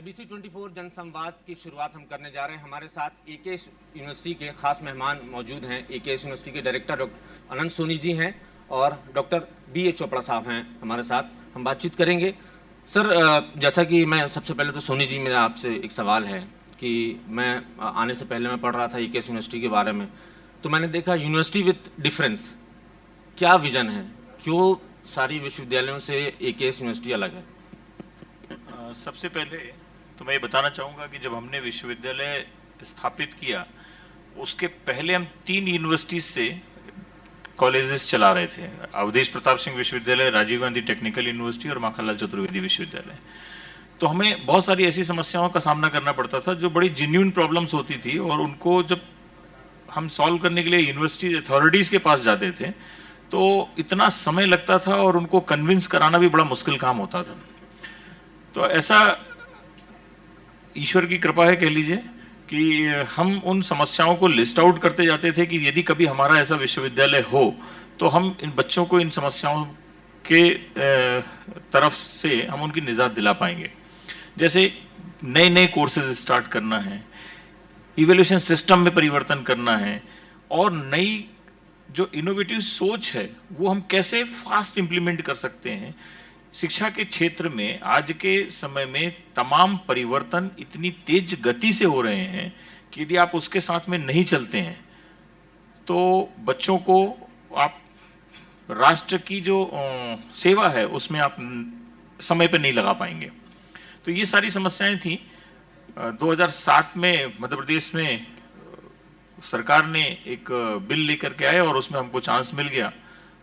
ABC 24 जनसंवाद की शुरुआत हम करने जा रहे हैं। हमारे साथ एकेएस यूनिवर्सिटी के खास मेहमान मौजूद हैं। एकेएस यूनिवर्सिटी के डायरेक्टर डॉक्टर अनंत सोनी जी हैं और डॉक्टर BA चोपड़ा साहब हैं हमारे साथ। हम बातचीत करेंगे। सर, जैसा कि मैं सबसे पहले तो सोनी जी, मेरा आपसे एक सवाल है कि मैं आने से पहले मैं पढ़ रहा था एकेएस यूनिवर्सिटी के बारे में, तो मैंने देखा यूनिवर्सिटी विथ डिफरेंस। क्या विजन है, क्यों सारी विश्वविद्यालयों से एकेएस यूनिवर्सिटी अलग है? सबसे पहले तो मैं ये बताना चाहूँगा कि जब हमने विश्वविद्यालय स्थापित किया उसके पहले हम 3 यूनिवर्सिटीज से कॉलेजेस चला रहे थे। अवधेश प्रताप सिंह विश्वविद्यालय, राजीव गांधी टेक्निकल यूनिवर्सिटी और माखनलाल चतुर्वेदी विश्वविद्यालय। तो हमें बहुत सारी ऐसी समस्याओं का सामना करना पड़ता था जो बड़ी जेन्युइन प्रॉब्लम्स होती थी, और उनको जब हम सॉल्व करने के लिए यूनिवर्सिटी अथॉरिटीज़ के पास जाते थे तो इतना समय लगता था और उनको कन्विंस कराना भी बड़ा मुश्किल काम होता था। तो ऐसा ईश्वर की कृपा है कह लीजिए कि हम उन समस्याओं को लिस्ट आउट करते जाते थे कि यदि कभी हमारा ऐसा विश्वविद्यालय हो तो हम इन बच्चों को इन समस्याओं के तरफ से हम उनकी निजात दिला पाएंगे। जैसे नए नए कोर्सेज स्टार्ट करना है, इवैल्यूएशन सिस्टम में परिवर्तन करना है, और नई जो इनोवेटिव सोच है वो हम कैसे फास्ट इम्प्लीमेंट कर सकते हैं। शिक्षा के क्षेत्र में आज के समय में तमाम परिवर्तन इतनी तेज गति से हो रहे हैं कि यदि आप उसके साथ में नहीं चलते हैं तो बच्चों को आप राष्ट्र की जो सेवा है उसमें आप समय पर नहीं लगा पाएंगे। तो ये सारी समस्याएं थी। 2007 में मध्य प्रदेश में सरकार ने एक बिल लेकर के आए और उसमें हमको चांस मिल गया।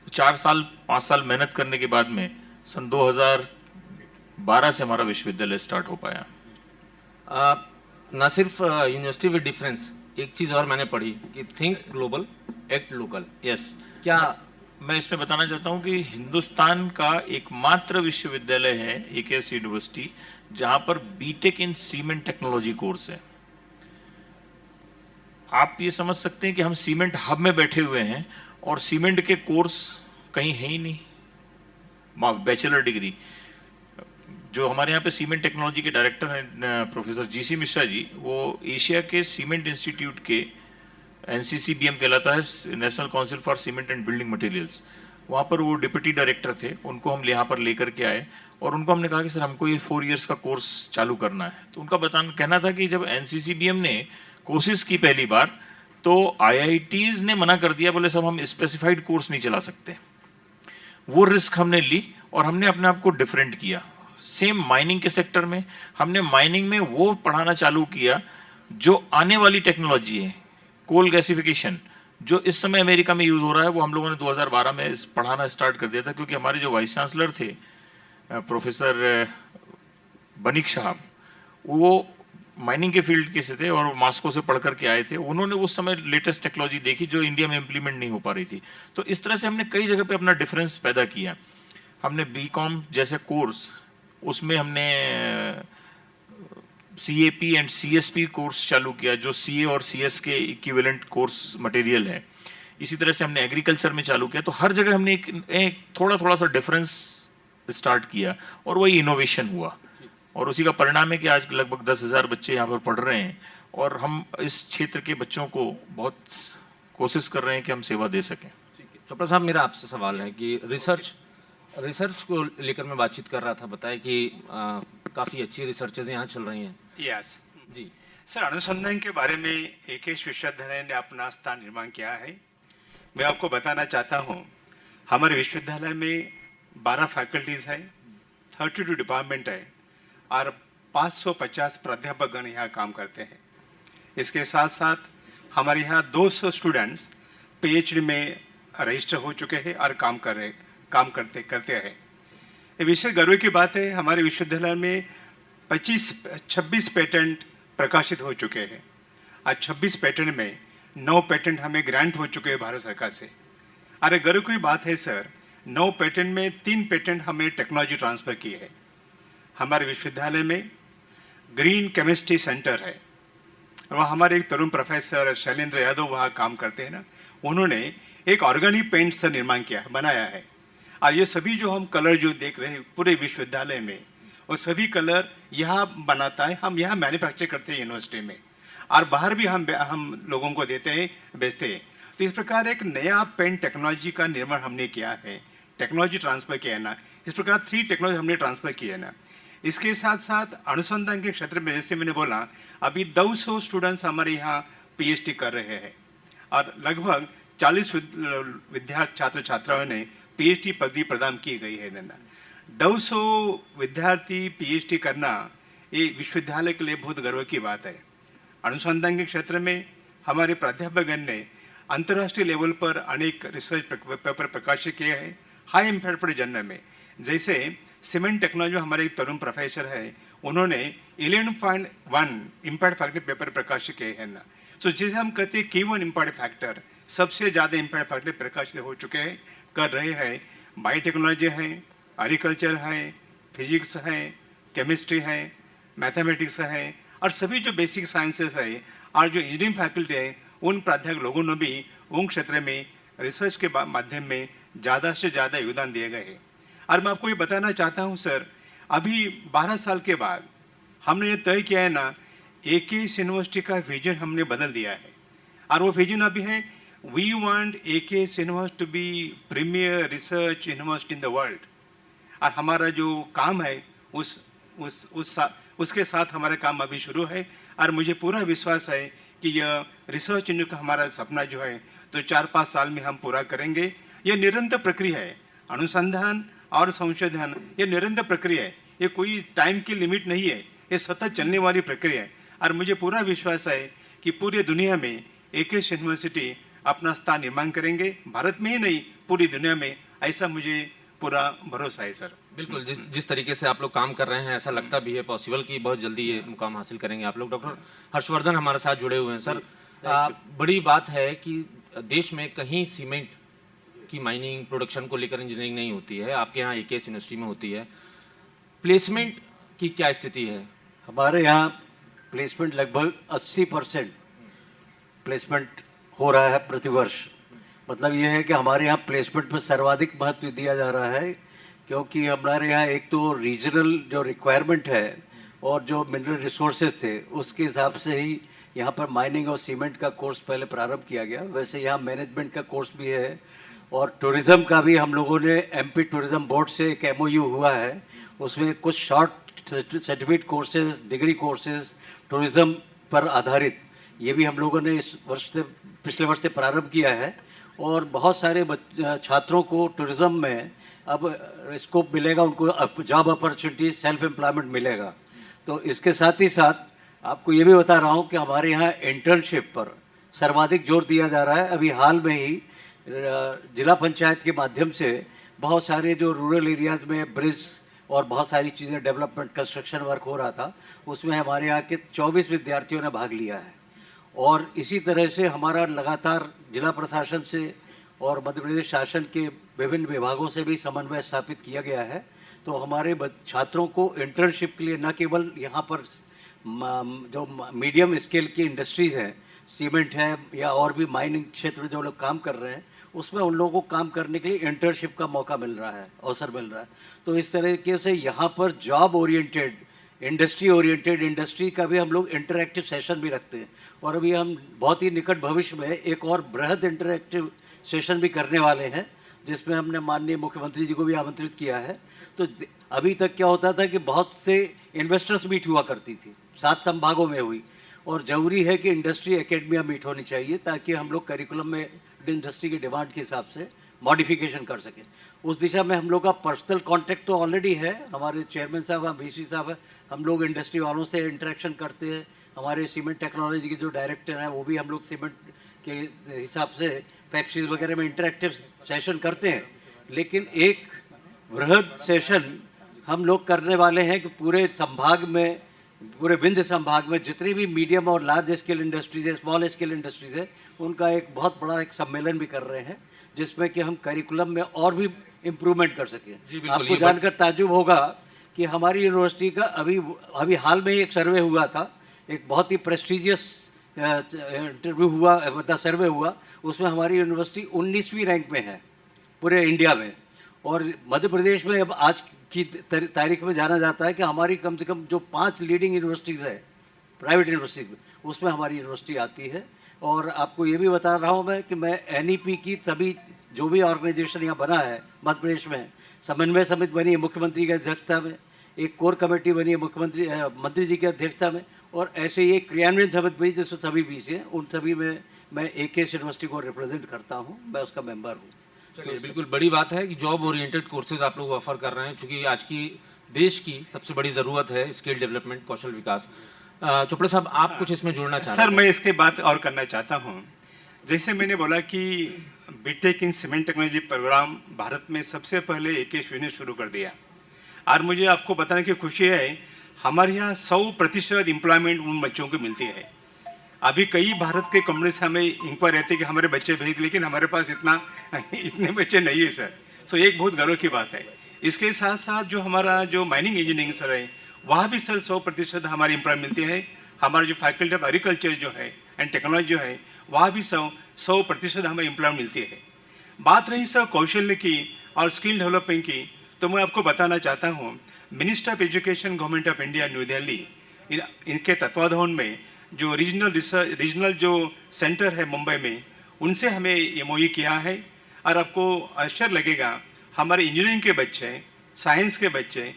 5 साल मेहनत करने के बाद में सन 2012 से हमारा विश्वविद्यालय स्टार्ट हो पाया। ना सिर्फ यूनिवर्सिटी विद डिफरेंस, एक चीज़ और मैंने पढ़ी कि think global act local. Yes, क्या मैं इसमें बताना चाहता हूं कि हिंदुस्तान का एकमात्र विश्वविद्यालय है एकेएस यूनिवर्सिटी जहां पर BTech in cement technology course है। आप ये समझ सकते हैं कि हम सीमेंट हब में बैठे हुए हैं और सीमेंट के कोर्स कहीं है ही नहीं। बैचलर डिग्री जो हमारे यहाँ पे सीमेंट टेक्नोलॉजी के डायरेक्टर हैं प्रोफेसर GC मिश्रा जी, वो एशिया के सीमेंट इंस्टीट्यूट के NCCBM कहलाता है, national council for cement and building materials, वहाँ पर वो डिप्टी डायरेक्टर थे। उनको हम यहाँ पर लेकर के आए और उनको हमने कहा कि सर हमको ये 4 इयर्स का कोर्स चालू करना है। तो उनका कहना था कि जब NCCBM ने कोशिश की पहली बार तो IITs ने मना कर दिया, बोले सब हम स्पेसिफाइड कोर्स नहीं चला सकते। वो रिस्क हमने ली और हमने अपने आप को डिफरेंट किया। सेम माइनिंग के सेक्टर में हमने माइनिंग में वो पढ़ाना चालू किया जो आने वाली टेक्नोलॉजी है, कोल गैसिफिकेशन, जो इस समय अमेरिका में यूज़ हो रहा है, वो हम लोगों ने 2012 में पढ़ाना स्टार्ट कर दिया था। क्योंकि हमारे जो वाइस चांसलर थे प्रोफेसर बनीक साहब, वो माइनिंग के फील्ड के से थे और मास्को से पढ़ करके आए थे। उन्होंने उस समय लेटेस्ट टेक्नोलॉजी देखी जो इंडिया में इम्प्लीमेंट नहीं हो पा रही थी। तो इस तरह से हमने कई जगह पे अपना डिफरेंस पैदा किया। हमने BCom जैसे कोर्स, उसमें हमने CAP एंड CSP कोर्स चालू किया जो CA और CS के इक्विवेलेंट कोर्स मटेरियल है। इसी तरह से हमने एग्रीकल्चर में चालू किया। तो हर जगह हमने एक थोड़ा सा डिफरेंस स्टार्ट किया और वही इनोवेशन हुआ, और उसी का परिणाम है कि आज लगभग 10,000 बच्चे यहाँ पर पढ़ रहे हैं और हम इस क्षेत्र के बच्चों को बहुत कोशिश कर रहे हैं कि हम सेवा दे सकें। चोपड़ा साहब, मेरा आपसे सवाल है कि रिसर्च को लेकर मैं बातचीत कर रहा था। बताया कि काफ़ी अच्छी रिसर्चेज यहाँ चल रही हैं। यस जी सर, अनुसंधान के बारे में एकेएस विश्वविद्यालय ने अपना स्थान निर्माण किया है। मैं आपको बताना चाहता हूँ, हमारे विश्वविद्यालय में 12 फैकल्टीज़ है, 32 डिपार्टमेंट है और 550 प्राध्यापकगण यहाँ काम करते हैं। इसके साथ साथ हमारे यहाँ 200 स्टूडेंट्स PhD में रजिस्टर हो चुके हैं और काम करते हैं। ये विशेष गर्व की बात है, हमारे विश्वविद्यालय में 26 पेटेंट प्रकाशित हो चुके हैं और 26 पेटेंट में 9 पेटेंट हमें ग्रांट हो चुके हैं भारत सरकार से। अरे गर्व की बात है सर, 9 पेटेंट में 3 पेटेंट हमें टेक्नोलॉजी ट्रांसफ़र की है। हमारे विश्वविद्यालय में ग्रीन केमिस्ट्री सेंटर है, वह हमारे एक तरुण प्रोफेसर शैलेंद्र यादव वहाँ काम करते हैं ना, उन्होंने एक ऑर्गेनिक पेंट से निर्माण किया बनाया है। और ये सभी जो हम कलर जो देख रहे हैं पूरे विश्वविद्यालय में, और सभी कलर यहाँ बनाता है, हम यहाँ मैन्युफैक्चर करते हैं यूनिवर्सिटी में, और बाहर भी हम लोगों को देते हैं, बेचते हैं। तो इस प्रकार एक नया पेन टेक्नोलॉजी का निर्माण हमने किया है, टेक्नोलॉजी ट्रांसफ़र किया है ना, इस प्रकार 3 टेक्नोलॉजी हमने ट्रांसफ़र किया है ना। इसके साथ साथ अनुसंधान के क्षेत्र में, जैसे मैंने बोला, अभी 200 स्टूडेंट्स हमारे यहाँ पीएचडी कर रहे हैं और लगभग 40 विद्यार्थी छात्र छात्राओं ने पीएचडी पदवी प्रदान की गई है ना। 200 विद्यार्थी पीएचडी करना ये विश्वविद्यालय के लिए बहुत गर्व की बात है। अनुसंधान के क्षेत्र में हमारे प्राध्यापकगण ने अंतर्राष्ट्रीय लेवल पर अनेक रिसर्च पेपर प्रकाशित किए हैं हाई इम्पैक्ट पर जर्नल में। जैसे सीमेंट टेक्नोलॉजी में हमारे एक तरुण प्रोफेसर है, उन्होंने 11.1 इम्पैक्ट फैक्टर पेपर प्रकाशित किए हैं ना। सो जैसे हम कहते हैं की 1 इम्पैक्ट फैक्टर, सबसे ज़्यादा इम्पैक्ट फैक्टर प्रकाशित हो चुके हैं, कर रहे हैं। बायोटेक्नोलॉजी है, एग्रीकल्चर है, फिजिक्स है, केमिस्ट्री है, मैथमेटिक्स है, और सभी जो बेसिक साइंसेस है और जो इंजीनियरिंग फैकल्टी है, उन प्राध्यापक लोगों ने भी उन क्षेत्र में रिसर्च के माध्यम में ज़्यादा से ज़्यादा योगदान दिए गए हैं। और मैं आपको ये बताना चाहता हूँ सर, अभी 12 साल के बाद हमने ये तय किया है ना, एकेएस यूनिवर्सिटी का विजन हमने बदल दिया है, और वो विजन अभी है, we want AKS university to be premier research university in the world. और हमारा जो काम है उसके साथ हमारा काम अभी शुरू है, और मुझे पूरा विश्वास है कि यह रिसर्च यूनिट का हमारा सपना जो है तो 4-5 साल में हम पूरा करेंगे। यह निरंतर प्रक्रिया है, अनुसंधान और संशोधन ये निरंतर प्रक्रिया है, ये कोई टाइम की लिमिट नहीं है, ये सतत चलने वाली प्रक्रिया है। और मुझे पूरा विश्वास है कि पूरी दुनिया में एकेएस यूनिवर्सिटी अपना स्थान निर्माण करेंगे, भारत में ही नहीं पूरी दुनिया में, ऐसा मुझे पूरा भरोसा है सर। बिल्कुल, जिस तरीके से आप लोग काम कर रहे हैं, ऐसा लगता भी है पॉसिबल कि बहुत जल्दी ये मुकाम हासिल करेंगे आप लोग। डॉक्टर हर्षवर्धन हमारे साथ जुड़े हुए हैं। सर, बड़ी बात है कि देश में कहीं सीमेंट की माइनिंग प्रोडक्शन को लेकर इंजीनियरिंग नहीं होती है, आपके यहाँ एकेएस यूनिवर्सिटी में होती है। प्लेसमेंट की क्या स्थिति है? हमारे यहाँ प्लेसमेंट लगभग 80% प्लेसमेंट हो रहा है प्रतिवर्ष। मतलब ये है कि हमारे यहाँ प्लेसमेंट पर सर्वाधिक महत्व दिया जा रहा है, क्योंकि हमारे यहाँ एक तो रीजनल जो रिक्वायरमेंट है और जो मिनरल रिसोर्सेज थे उसके हिसाब से ही यहाँ पर माइनिंग और सीमेंट का कोर्स पहले प्रारंभ किया गया। वैसे यहाँ मैनेजमेंट का कोर्स भी है, और टूरिज़्म का भी हम लोगों ने एमपी टूरिज़्म बोर्ड से एक एमओयू हुआ है, उसमें कुछ short certificate courses, degree courses tourism पर आधारित, ये भी हम लोगों ने इस वर्ष से, पिछले वर्ष से प्रारंभ किया है। और बहुत सारे छात्रों को टूरिज़्म में अब स्कोप मिलेगा, उनको जॉब अपॉर्चुनिटी, सेल्फ एम्प्लॉयमेंट मिलेगा। तो इसके साथ ही साथ आपको ये भी बता रहा हूँ कि हमारे यहाँ इंटर्नशिप पर सर्वाधिक जोर दिया जा रहा है। अभी हाल में ही जिला पंचायत के माध्यम से बहुत सारे जो रूरल एरियाज में ब्रिज और बहुत सारी चीज़ें डेवलपमेंट कंस्ट्रक्शन वर्क हो रहा था, उसमें हमारे यहाँ के 24 विद्यार्थियों ने भाग लिया है। और इसी तरह से हमारा लगातार जिला प्रशासन से और मध्य प्रदेश शासन के विभिन्न विभागों से भी समन्वय स्थापित किया गया है। तो हमारे छात्रों को इंटर्नशिप के लिए न केवल यहाँ पर जो मीडियम स्केल की इंडस्ट्रीज़ हैं, सीमेंट है या और भी माइनिंग क्षेत्र में जो लोग काम कर रहे हैं, उसमें उन लोगों को काम करने के लिए इंटर्नशिप का मौका मिल रहा है, अवसर मिल रहा है। तो इस तरीके से यहाँ पर जॉब ओरिएंटेड, इंडस्ट्री का भी हम लोग इंटरैक्टिव सेशन भी रखते हैं। और अभी हम बहुत ही निकट भविष्य में एक और बृहद इंटरैक्टिव सेशन भी करने वाले हैं, जिसमें हमने माननीय मुख्यमंत्री जी को भी आमंत्रित किया है। तो अभी तक क्या होता था कि बहुत से इन्वेस्टर्स मीट हुआ करती थी, 7 संभागों में हुई, और ज़रूरी है कि इंडस्ट्री एकेडमिया मीट होनी चाहिए, ताकि हम लोग करिकुलम में इंडस्ट्री की डिमांड के हिसाब से मॉडिफिकेशन कर सकें। उस दिशा में हम लोग का पर्सनल कॉन्टेक्ट तो ऑलरेडी है, हमारे चेयरमैन साहब, वीसी साहब, हम लोग इंडस्ट्री वालों से इंटरेक्शन करते हैं। हमारे सीमेंट टेक्नोलॉजी के जो डायरेक्टर हैं वो भी हम लोग सीमेंट के हिसाब से फैक्ट्रीज वगैरह में इंटरेक्टिव सेशन करते हैं। लेकिन एक बृहद सेशन हम लोग करने वाले हैं कि पूरे संभाग में, पूरे विंध्य संभाग में जितनी भी मीडियम और लार्ज स्केल इंडस्ट्रीज है, स्मॉल स्केल इंडस्ट्रीज है, उनका एक बहुत बड़ा एक सम्मेलन भी कर रहे हैं, जिसमें कि हम करिकुलम में और भी इम्प्रूवमेंट कर सकें। आपको जानकर ताज्जुब होगा कि हमारी यूनिवर्सिटी का अभी हाल में ही एक सर्वे हुआ था, एक बहुत ही प्रेस्टिजियस इंटरव्यू हुआ, मतलब सर्वे हुआ, उसमें हमारी यूनिवर्सिटी 19वीं रैंक में है पूरे इंडिया में। और मध्य प्रदेश में अब आज की तारीख में जाना जाता है कि हमारी कम से कम जो 5 लीडिंग यूनिवर्सिटीज़ है प्राइवेट यूनिवर्सिटीज़ में, उसमें हमारी यूनिवर्सिटी आती है। और आपको ये भी बता रहा हूँ मैं कि मैं NEP की सभी जो भी ऑर्गेनाइजेशन यहाँ बना है मध्य प्रदेश में, समन्वय समिति बनी है मुख्यमंत्री की अध्यक्षता में, एक कोर कमेटी बनी है मंत्री जी की अध्यक्षता में, और ऐसे ही एक क्रियान्वयन समिति बनी जिसमें सभी BC हैं। उन सभी में मैं AKS यूनिवर्सिटी को रिप्रेजेंट करता हूँ, मैं उसका मेंबर हूँ। चलिए, बिल्कुल बड़ी बात है कि जॉब ओरिएंटेड कोर्सेज आप लोग ऑफर कर रहे हैं, क्योंकि आज की देश की सबसे बड़ी ज़रूरत है स्किल डेवलपमेंट, कौशल विकास। चोपड़ा साहब, आप कुछ इसमें जुड़ना चाह रहे सर, मैं इसके बात और करना चाहता हूँ। जैसे मैंने बोला कि BTech in cement technology program Bharat में सबसे पहले AKS ने शुरू कर दिया, और मुझे आपको बताने की खुशी है हमारे यहाँ 100% एम्प्लॉयमेंट उन बच्चों को मिलती है। अभी कई भारत के कंपनी से हमें इंक्वायरी रहती है कि हमारे बच्चे भेज, लेकिन हमारे पास इतने बच्चे नहीं है सर। सो एक बहुत गर्व की बात है। इसके साथ साथ जो हमारा जो माइनिंग इंजीनियरिंग सर है, वहाँ भी सर 100% हमारी एम्प्लॉय मिलती है। हमारा जो फैकल्टी ऑफ एग्रीकल्चर जो है एंड टेक्नोलॉजी जो है, वहाँ भी 100% हमें एम्प्लॉय मिलती है। बात रही सर कौशल्य की और स्किल डेवलपमेंट की, तो मैं आपको बताना चाहता हूँ minister of education government of India new Delhi, इनके तत्वाधान में जो रीजनल जो सेंटर है मुंबई में, उनसे हमें MOU किया है। और आपको आश्चर्य लगेगा, हमारे इंजीनियरिंग के बच्चे, साइंस के बच्चे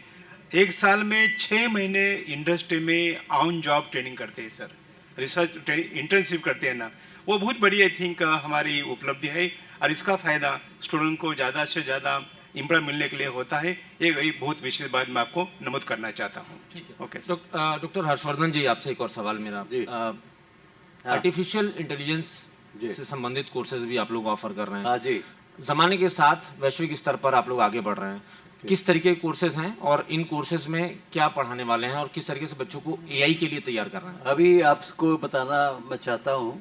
1 साल में 6 महीने इंडस्ट्री में ऑन जॉब ट्रेनिंग करते हैं सर, रिसर्च ट्रेनिंग इंटर्नशिप करते हैं ना। वो बहुत बड़ी आई थिंक हमारी उपलब्धि है, और इसका फ़ायदा स्टूडेंट को ज़्यादा से ज़्यादा एम्प्लॉय मिलने के लिए होता है। एक बहुत विशेष बात मैं आपको नमूद करना चाहता हूँ। ठीक है। Okay sir. डॉक्टर हर्षवर्धन जी, आपसे एक और सवाल मेरा। जी। आर्टिफिशियल इंटेलिजेंस से संबंधित कोर्सेज भी आप लोग ऑफर कर रहे हैं। हाँ जी। ज़माने के साथ वैश्विक स्तर पर आप लोग आगे बढ़ रहे हैं, किस तरीके के कोर्सेज हैं और इन कोर्सेज में क्या पढ़ाने वाले हैं, और किस तरीके से बच्चों को AI के लिए तैयार कर रहे हैं? अभी आपको बताना मैं चाहता हूँ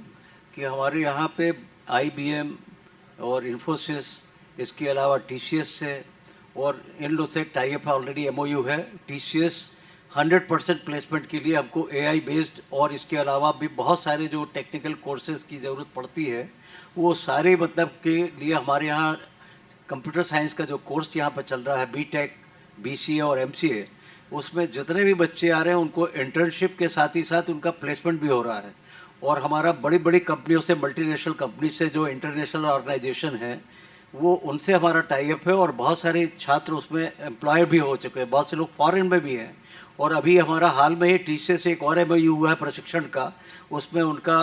कि हमारे यहाँ पे IBM और इन्फोसिस, इसके अलावा TCS से और इन लोग से टाई अप ऑलरेडी MOU है। TCS 100% प्लेसमेंट के लिए हमको AI बेस्ड और इसके अलावा भी बहुत सारे जो टेक्निकल कोर्सेज की ज़रूरत पड़ती है, वो सारे मतलब के लिए हमारे यहाँ कंप्यूटर साइंस का जो कोर्स यहाँ पर चल रहा है, BTech, BCA और MCA, उसमें जितने भी बच्चे आ रहे हैं उनको इंटर्नशिप के साथ ही साथ उनका प्लेसमेंट भी हो रहा है। और हमारा बड़ी बड़ी कंपनियों से, मल्टीनेशनल कंपनी से, जो इंटरनेशनल ऑर्गेनाइजेशन है, वो उनसे हमारा टाई अप है, और बहुत सारे छात्र उसमें एम्प्लॉय भी हो चुके हैं, बहुत से लोग फॉरेन में भी हैं। और अभी हमारा हाल में ही TCS से एक और MOU हुआ है प्रशिक्षण का, उसमें उनका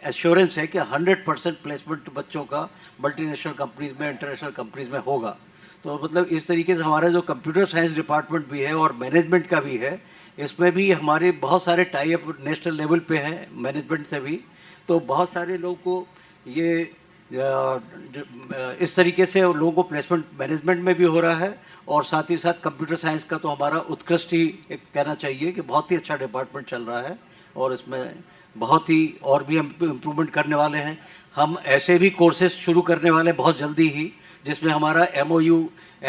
एश्योरेंस है कि 100% प्लेसमेंट बच्चों का मल्टीनेशनल कंपनीज में, इंटरनेशनल कंपनीज में होगा। तो मतलब इस तरीके से हमारा जो कंप्यूटर साइंस डिपार्टमेंट भी है और मैनेजमेंट का भी है, इसमें भी हमारे बहुत सारे टाई अप नेशनल लेवल पे हैं मैनेजमेंट से भी। तो बहुत सारे लोगों को ये इस तरीके से लोगों को प्लेसमेंट मैनेजमेंट में भी हो रहा है, और साथ ही साथ कंप्यूटर साइंस का तो हमारा उत्कृष्ट ही एक कहना चाहिए कि बहुत ही अच्छा डिपार्टमेंट चल रहा है, और इसमें बहुत ही और भी हम इम्प्रूवमेंट करने वाले हैं। हम ऐसे भी कोर्सेज शुरू करने वाले बहुत जल्दी ही, जिसमें हमारा MOU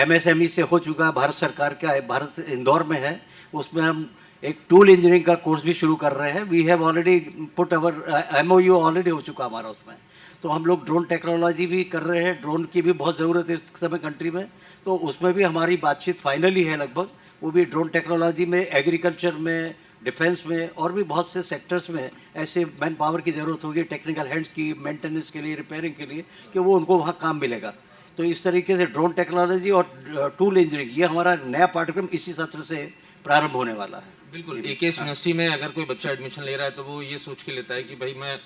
MSME से हो चुका है, भारत सरकार का है, भारत इंदौर में है। उसमें हम एक टूल इंजीनियरिंग का कोर्स भी शुरू कर रहे हैं। We have already put our MOU already हो चुका हमारा उसमें। तो हम लोग ड्रोन टेक्नोलॉजी भी कर रहे हैं, ड्रोन की भी बहुत ज़रूरत है इस समय कंट्री में, तो उसमें भी हमारी बातचीत फाइनली है लगभग। वो भी ड्रोन टेक्नोलॉजी में, एग्रीकल्चर में, डिफेंस में और भी बहुत से सेक्टर्स में ऐसे मैन पावर की ज़रूरत होगी, टेक्निकल हैंड्स की, मेंटेनेंस के लिए, रिपेयरिंग के लिए, कि वो उनको वहाँ काम मिलेगा। तो इस तरीके से ड्रोन टेक्नोलॉजी और टूल इंजीनियरिंग, ये हमारा नया पाठ्यक्रम इसी सत्र से प्रारंभ होने वाला है। बिल्कुल। AKS यूनिवर्सिटी में अगर कोई बच्चा एडमिशन ले रहा है तो वो ये सोच के लेता है कि भाई मैं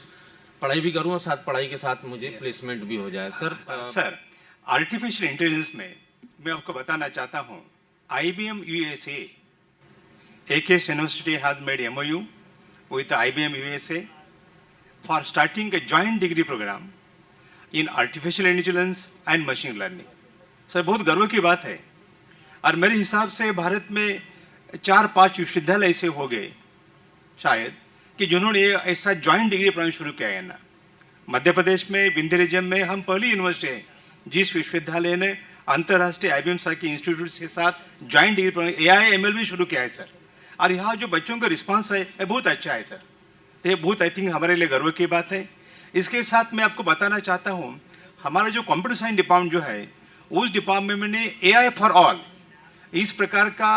पढ़ाई भी करूँ और साथ पढ़ाई के साथ मुझे प्लेसमेंट भी हो जाए। सर, आर्टिफिशियल इंटेलिजेंस में मैं आपको बताना चाहता हूँ, IBM USA, AKS University has made MOU with IBM USA for starting a joint degree program in artificial intelligence and machine learning. Sir, बहुत गर्व की बात है, और मेरे हिसाब से भारत में 4-5 विश्वविद्यालय ऐसे हो गए शायद कि जिन्होंने ऐसा जॉइंट डिग्री प्रोग्राम शुरू किया है ना। मध्य प्रदेश में विंध्य रीजन में हम पहली यूनिवर्सिटी है जिस विश्वविद्यालय ने अंतर्राष्ट्रीय IBM सर के इंस्टीट्यूट के साथ joint degree program AI ML भी शुरू किया है सर। और यहाँ जो बच्चों का रिस्पांस है बहुत अच्छा है सर। तो ये बहुत आई थिंक हमारे लिए गर्व की बात है। इसके साथ मैं आपको बताना चाहता हूँ, हमारा जो कंप्यूटर साइंस डिपार्टमेंट जो है, उस डिपार्टमेंट में AI फॉर ऑल, इस प्रकार का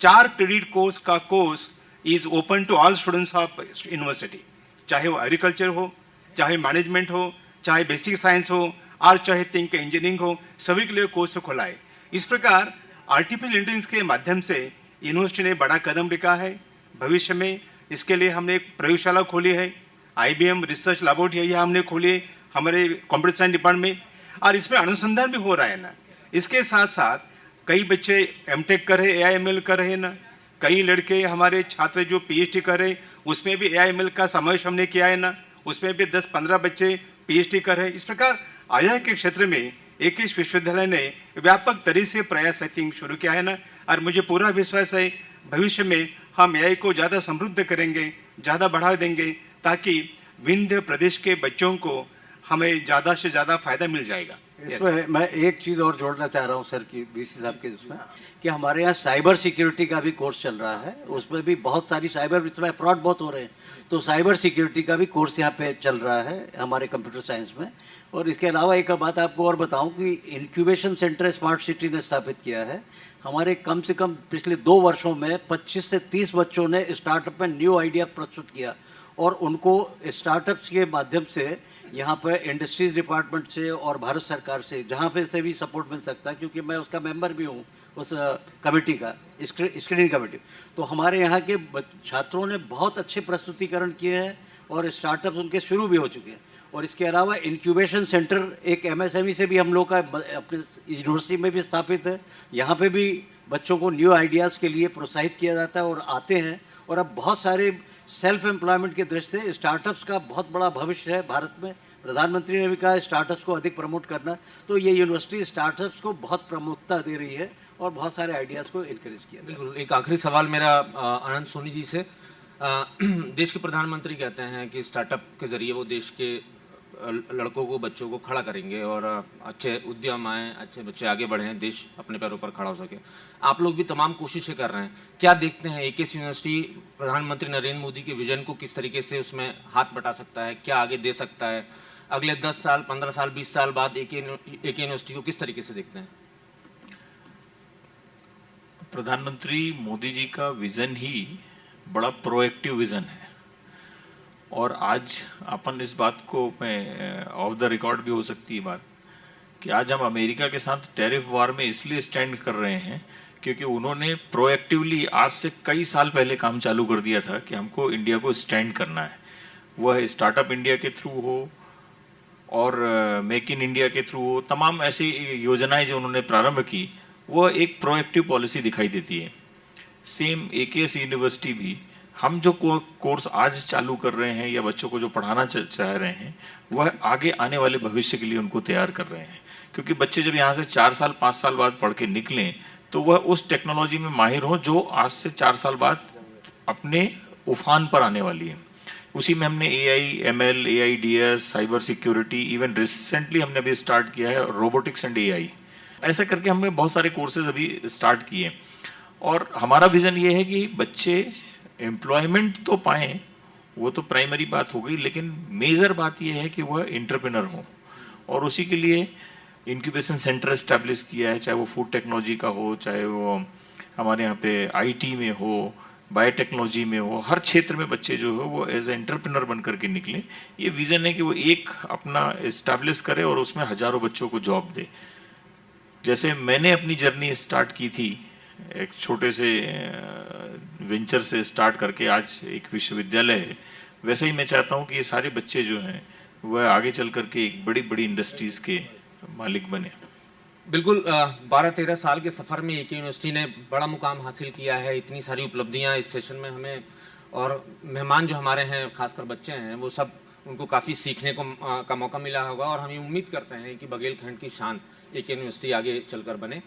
4 क्रेडिट कोर्स का course is open to all students of university, चाहे वो एग्रीकल्चर हो, चाहे मैनेजमेंट हो, चाहे बेसिक साइंस हो, और चाहे थिंक इंजीनियरिंग हो, सभी के लिए कोर्स खुला है। इस प्रकार आर्टिफिशियल इंटेलिजेंस के माध्यम से यूनिवर्सिटी ने बड़ा कदम रखा है। भविष्य में इसके लिए हमने एक प्रयोगशाला खोली है, IBM रिसर्च लैबोरेटरी है, हमने खोली है हमारे कंप्यूटर साइंस डिपार्टमेंट में, और इसमें अनुसंधान भी हो रहा है ना। इसके साथ साथ कई बच्चे MTech कर रहे, AI/ML कर रहे हैं ना, कई लड़के हमारे छात्र जो PhD कर रहे, उसमें भी AI/ML का समावेश हमने किया है ना, उसमें भी 10-15 बच्चे PhD कर रहे हैं। इस प्रकार AI के क्षेत्र में एकेश विश्वविद्यालय ने व्यापक तरीके से प्रयास आई थिंक शुरू किया है ना, और मुझे पूरा विश्वास है भविष्य में हम AI को ज़्यादा समृद्ध करेंगे, ज़्यादा बढ़ा देंगे, ताकि विंध्य प्रदेश के बच्चों को हमें ज़्यादा से ज़्यादा फायदा मिल जाएगा। इसमें मैं एक चीज़ और जोड़ना चाह रहा हूँ सर की VC साहब के इसमें, कि हमारे यहाँ साइबर सिक्योरिटी का भी कोर्स चल रहा है। उसमें भी बहुत सारी साइबर, इसमें फ्रॉड बहुत हो रहे हैं, तो साइबर सिक्योरिटी का भी कोर्स यहाँ पे चल रहा है हमारे कंप्यूटर साइंस में। और इसके अलावा एक बात आपको और बताऊं कि इंक्यूबेशन सेंटर स्मार्ट सिटी ने स्थापित किया है। हमारे कम से कम पिछले 2 वर्षों में 25 से 30 बच्चों ने स्टार्टअप में न्यू आइडिया प्रस्तुत किया, और उनको स्टार्टअप्स के माध्यम से यहाँ पर इंडस्ट्रीज डिपार्टमेंट से और भारत सरकार से जहाँ पे से भी सपोर्ट मिल सकता है, क्योंकि मैं उसका मेंबर भी हूँ उस कमेटी का, स्क्रीनिंग कमेटी। तो हमारे यहाँ के छात्रों ने बहुत अच्छे प्रस्तुतिकरण किए हैं और स्टार्टअप्स उनके शुरू भी हो चुके हैं। और इसके अलावा इंक्यूबेशन सेंटर एक MSME से भी हम लोग का अपने यूनिवर्सिटी में भी स्थापित है। यहाँ पे भी बच्चों को न्यू आइडियाज़ के लिए प्रोत्साहित किया जाता है और आते हैं। और अब बहुत सारे सेल्फ एम्प्लॉयमेंट की दृष्टि से स्टार्टअप्स का बहुत बड़ा भविष्य है भारत में। प्रधानमंत्री ने भी कहा स्टार्टअप्स को अधिक प्रमोट करना, तो ये यूनिवर्सिटी स्टार्टअप्स को बहुत प्रमुखता दे रही है और बहुत सारे आइडियाज़ को इनकरेज किया। बिल्कुल। एक आखिरी सवाल मेरा अनंत सोनी जी से। देश के प्रधानमंत्री कहते हैं कि स्टार्टअप के ज़रिए वो देश के लड़कों को, बच्चों को खड़ा करेंगे और अच्छे उद्यम आएँ, अच्छे बच्चे आगे बढ़ें, देश अपने पैरों पर खड़ा हो सके। आप लोग भी तमाम कोशिशें कर रहे हैं। क्या देखते हैं एकेश यूनिवर्सिटी प्रधानमंत्री नरेंद्र मोदी के विजन को किस तरीके से उसमें हाथ बटा सकता है, क्या आगे दे सकता है? अगले 10 साल, 15 साल, 20 साल बाद एके यूनिवर्सिटी को किस तरीके से देखते हैं? प्रधानमंत्री मोदी जी का विज़न ही बड़ा प्रोएक्टिव विज़न है। और आज अपन इस बात को, मैं ऑफ द रिकॉर्ड भी हो सकती है बात, कि आज हम अमेरिका के साथ टैरिफ वार में इसलिए स्टैंड कर रहे हैं क्योंकि उन्होंने प्रोएक्टिवली आज से कई साल पहले काम चालू कर दिया था कि हमको इंडिया को स्टैंड करना है। वह स्टार्टअप इंडिया के थ्रू हो और मेक इन इंडिया के थ्रू हो, तमाम ऐसी योजनाएं जो उन्होंने प्रारंभ की, वह एक प्रोएक्टिव पॉलिसी दिखाई देती है। सेम एकेएस यूनिवर्सिटी भी, हम जो कोर्स आज चालू कर रहे हैं या बच्चों को जो पढ़ाना चाह रहे हैं, वह आगे आने वाले भविष्य के लिए उनको तैयार कर रहे हैं। क्योंकि बच्चे जब यहाँ से 4 साल 5 साल बाद पढ़ के निकलें तो वह उस टेक्नोलॉजी में माहिर हो जो आज से 4 साल बाद अपने उफान पर आने वाली है। उसी में हमने AI/ML, AIDS, cyber security, even recently हमने अभी स्टार्ट किया है रोबोटिक्स एंड AI। ऐसा करके हमने बहुत सारे कोर्सेज अभी स्टार्ट किए। और हमारा विज़न ये है कि बच्चे एम्प्लॉयमेंट तो पाएँ, वो तो प्राइमरी बात हो गई, लेकिन मेजर बात ये है कि वह एंटरप्रेन्योर हों। और उसी के लिए इंक्यूबेशन सेंटर इस्टेब्लिश किया है, चाहे वो फूड टेक्नोलॉजी का हो, चाहे वो हमारे यहाँ पे IT में हो, बायोटेक्नोलॉजी में हो, हर क्षेत्र में बच्चे जो हो वो एज ए एंटरप्रेन्योर बन करके निकलें। ये विज़न है कि वो एक अपना इस्टेब्लिश करे और उसमें हज़ारों बच्चों को जॉब दे। जैसे मैंने अपनी जर्नी स्टार्ट की थी एक छोटे से वेंचर से स्टार्ट करके आज एक विश्वविद्यालय है, वैसे ही मैं चाहता हूँ कि ये सारे बच्चे जो हैं वह आगे चल करके एक बड़ी बड़ी इंडस्ट्रीज़ के मालिक बने। बिल्कुल। 12-13 साल के सफ़र में एके यूनिवर्सिटी ने बड़ा मुकाम हासिल किया है। इतनी सारी उपलब्धियां इस सेशन में हमें, और मेहमान जो हमारे हैं खासकर बच्चे हैं, वो सब उनको काफ़ी सीखने को का मौका मिला होगा। और हम उम्मीद करते हैं कि बघेलखंड की शान एके यूनिवर्सिटी आगे चलकर बने।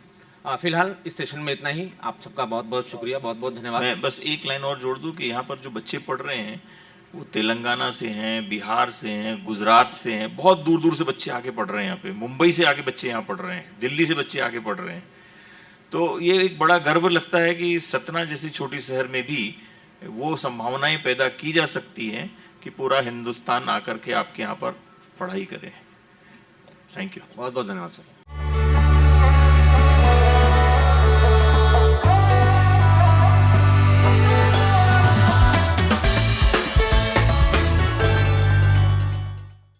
फिलहाल इस सेशन में इतना ही। आप सबका बहुत बहुत शुक्रिया, बहुत बहुत धन्यवाद। मैं बस एक लाइन और जोड़ दूं कि यहाँ पर जो बच्चे पढ़ रहे हैं वो तेलंगाना से हैं, बिहार से हैं, गुजरात से हैं, बहुत दूर दूर से बच्चे आके पढ़ रहे हैं यहाँ पे। मुंबई से आके बच्चे यहाँ पढ़ रहे हैं, दिल्ली से बच्चे आके पढ़ रहे हैं। तो ये एक बड़ा गर्व लगता है कि सतना जैसी छोटी शहर में भी वो संभावनाएं पैदा की जा सकती हैं कि पूरा हिंदुस्तान आकर के आपके यहाँ पर पढ़ाई करे। Thank you. बहुत बहुत धन्यवाद सर।